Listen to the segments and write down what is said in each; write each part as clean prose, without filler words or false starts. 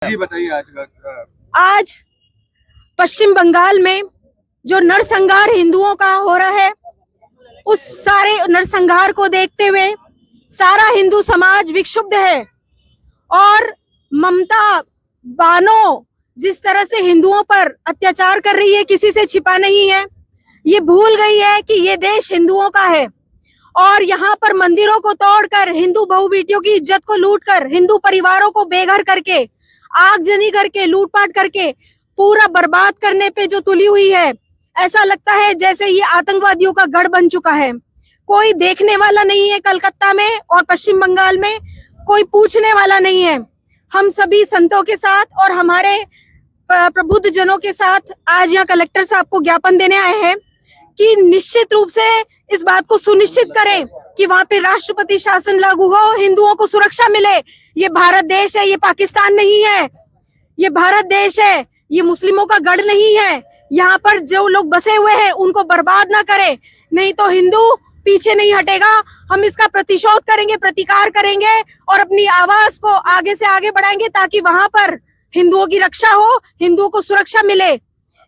जी बताइए आज पश्चिम बंगाल में जो नरसंहार हिंदुओं का हो रहा है, उस सारे नरसंहार को देखते हुए सारा हिंदू समाज विक्षुब्ध है। और ममता बानो जिस तरह से हिंदुओं पर अत्याचार कर रही है, किसी से छिपा नहीं है। ये भूल गई है कि ये देश हिंदुओं का है और यहाँ पर मंदिरों को तोड़कर, हिंदू बहू बेटियों की इज्जत को लूटकर, हिंदू परिवारों को बेघर करके, आगजनी करके, लूटपाट करके पूरा बर्बाद करने पे जो तुली हुई है। ऐसा लगता है जैसे ये आतंकवादियों का गढ़ बन चुका है। कोई देखने वाला नहीं है कलकत्ता में और पश्चिम बंगाल में, कोई पूछने वाला नहीं है। हम सभी संतों के साथ और हमारे प्रबुद्ध जनों के साथ आज यहाँ कलेक्टर साहब को ज्ञापन देने आए हैं कि निश्चित रूप से इस बात को सुनिश्चित करें कि वहां पे राष्ट्रपति शासन लागू हो, हिंदुओं को सुरक्षा मिले। ये भारत देश है, ये पाकिस्तान नहीं है। ये भारत देश है, ये मुस्लिमों का गढ़ नहीं है। यहाँ पर जो लोग बसे हुए हैं उनको बर्बाद ना करें, नहीं तो हिंदू पीछे नहीं हटेगा। हम इसका प्रतिशोध करेंगे, प्रतिकार करेंगे और अपनी आवाज को आगे से आगे बढ़ाएंगे ताकि वहां पर हिंदुओं की रक्षा हो, हिंदुओं को सुरक्षा मिले।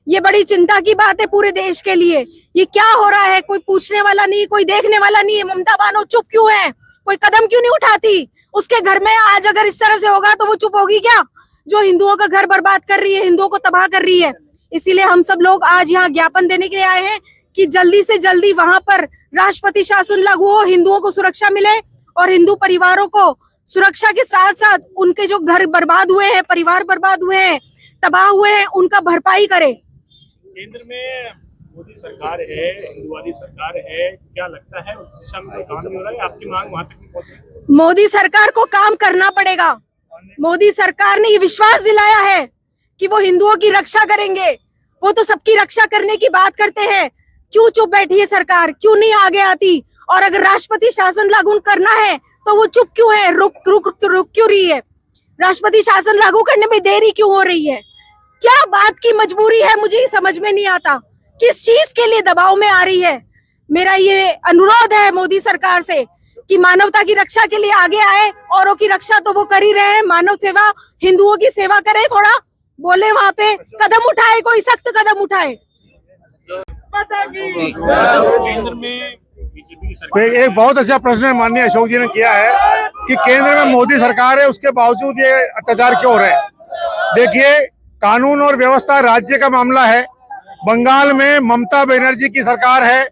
ये बड़ी चिंता की बात है पूरे देश के लिए। ये क्या हो रहा है, कोई पूछने वाला नहीं, कोई देखने वाला नहीं है। ममता बानो चुप क्यों है? कोई कदम क्यों नहीं उठाती? उसके घर में आज अगर इस तरह से होगा तो वो चुप होगी क्या, जो हिंदुओं का घर बर्बाद कर रही है, हिंदुओं को तबाह कर रही है। इसीलिए हम सब लोग आज यहाँ ज्ञापन देने के लिए आए हैं कि जल्दी से जल्दी वहां पर राष्ट्रपति शासन लागू हो, हिंदुओं को सुरक्षा मिले और हिंदू परिवारों को सुरक्षा के साथ साथ उनके जो घर बर्बाद हुए हैं, परिवार बर्बाद हुए हैं, तबाह हुए हैं, उनका भरपाई करे। केंद्र में मोदी सरकार है, हिंदुवादी सरकार है, क्या लगता है उस दिशा में कोई काम नहीं हो रहा है? आपकी मांग वहां तक नहीं पहुंची? मोदी सरकार को काम करना पड़ेगा। मोदी सरकार ने ये विश्वास दिलाया है कि वो हिंदुओं की रक्षा करेंगे। वो तो सबकी रक्षा करने की बात करते हैं। क्यों चुप बैठी है सरकार? क्यों नहीं आगे आती? और अगर राष्ट्रपति शासन लागू करना है तो वो चुप क्यों है, रुक क्यों रही है? राष्ट्रपति शासन लागू करने में देरी क्यों हो रही है? क्या बात की मजबूरी है? मुझे ये समझ में नहीं आता किस चीज के लिए दबाव में आ रही है। मेरा ये अनुरोध है मोदी सरकार से कि मानवता की रक्षा के लिए आगे आए। औरों की रक्षा तो वो कर ही रहे हैं, मानव सेवा, हिंदुओं की सेवा करें, थोड़ा बोले, वहां पे कदम उठाए, कोई सख्त कदम उठाए। केंद्र में बीजेपी की सरकार, एक बहुत अच्छा प्रश्न माननीय अशोक जी ने किया है कि केंद्र में मोदी सरकार है, उसके बावजूद ये अत्याचार क्यों हो रहे हैं। देखिए, कानून और व्यवस्था राज्य का मामला है। बंगाल में ममता बनर्जी की सरकार है।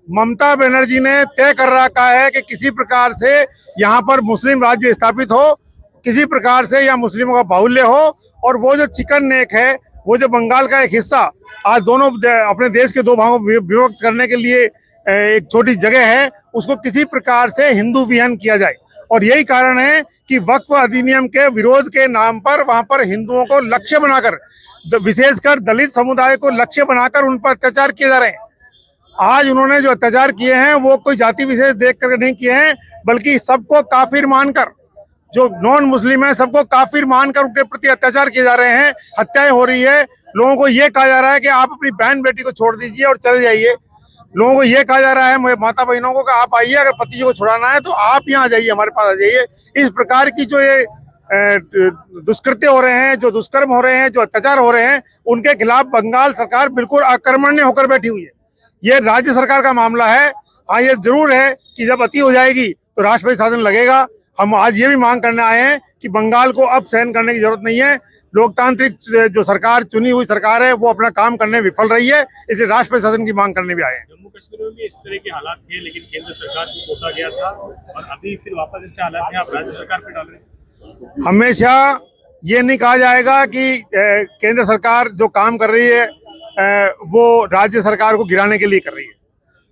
ममता बनर्जी ने तय कर रखा है कि किसी प्रकार से यहाँ पर मुस्लिम राज्य स्थापित हो, किसी प्रकार से यहाँ मुस्लिमों का बाहुल्य हो। और वो जो चिकन नेक है, वो जो बंगाल का एक हिस्सा आज दोनों अपने देश के दो भागों में विभक्त करने के लिए एक छोटी जगह है, उसको किसी प्रकार से हिंदू विहीन किया जाए। और यही कारण है कि वक्फ अधिनियम के विरोध के नाम पर वहां पर हिंदुओं को लक्ष्य बनाकर, विशेषकर दलित समुदाय को लक्ष्य बनाकर उन पर अत्याचार किए जा रहे हैं। आज उन्होंने जो अत्याचार किए हैं वो कोई जाति विशेष देख कर नहीं किए हैं, बल्कि सबको काफिर मानकर, जो नॉन मुस्लिम है सबको काफिर मानकर उनके प्रति अत्याचार किए जा रहे हैं, हत्याएं हो रही है। लोगों को ये कहा जा रहा है कि आप अपनी बहन बेटी को छोड़ दीजिए और चले जाइए। लोगों को ये कहा जा रहा है, माता बहनों को, कि आप आइए, अगर पति जी को छुड़ाना है तो आप यहाँ आ जाइए, हमारे पास आ जाइए। इस प्रकार की जो ये दुष्कृत्य हो रहे हैं, जो दुष्कर्म हो रहे हैं, जो अत्याचार हो रहे हैं, उनके खिलाफ बंगाल सरकार बिल्कुल आक्रमण्य होकर बैठी हुई है। ये राज्य सरकार का मामला है। हाँ, ये जरूर है कि जब अति हो जाएगी तो राष्ट्रपति शासन लगेगा। हम आज ये भी मांग करने आए हैं कि बंगाल को अब सहन करने की जरूरत नहीं है। लोकतांत्रिक जो सरकार, चुनी हुई सरकार है, वो अपना काम करने विफल रही है, इसलिए राष्ट्रपति शासन की मांग करने भी आए हैं। जम्मू कश्मीर में भी इस तरह के हालात थे, लेकिन केंद्र सरकार को कोसा गया था और अभी फिर वापस ऐसे हालात हैं, आप राज्य सरकार पे डाल रहे हैं। हमेशा ये नहीं कहा जाएगा कि केंद्र सरकार जो काम कर रही है वो राज्य सरकार को गिराने के लिए कर रही है।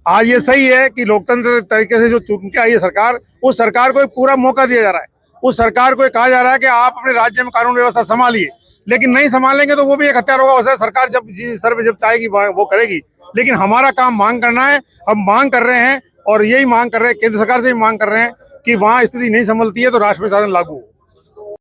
आज ये सही है कि लोकतंत्र तरीके से जो चुन के आई है सरकार, उस सरकार को एक पूरा मौका दिया जा रहा है। उस सरकार को कहा जा रहा है कि आप अपने राज्य में कानून व्यवस्था संभालिए, लेकिन नहीं संभालेंगे तो वो भी एक हथियार होगा। वैसे सरकार जब जिस स्तर पे जब चाहेगी वो करेगी, लेकिन हमारा काम मांग करना है। हम मांग कर रहे हैं और यही मांग कर रहे हैं, केंद्र सरकार से भी मांग कर रहे हैं कि वहाँ स्थिति नहीं संभलती है तो राष्ट्रपति शासन लागू हो।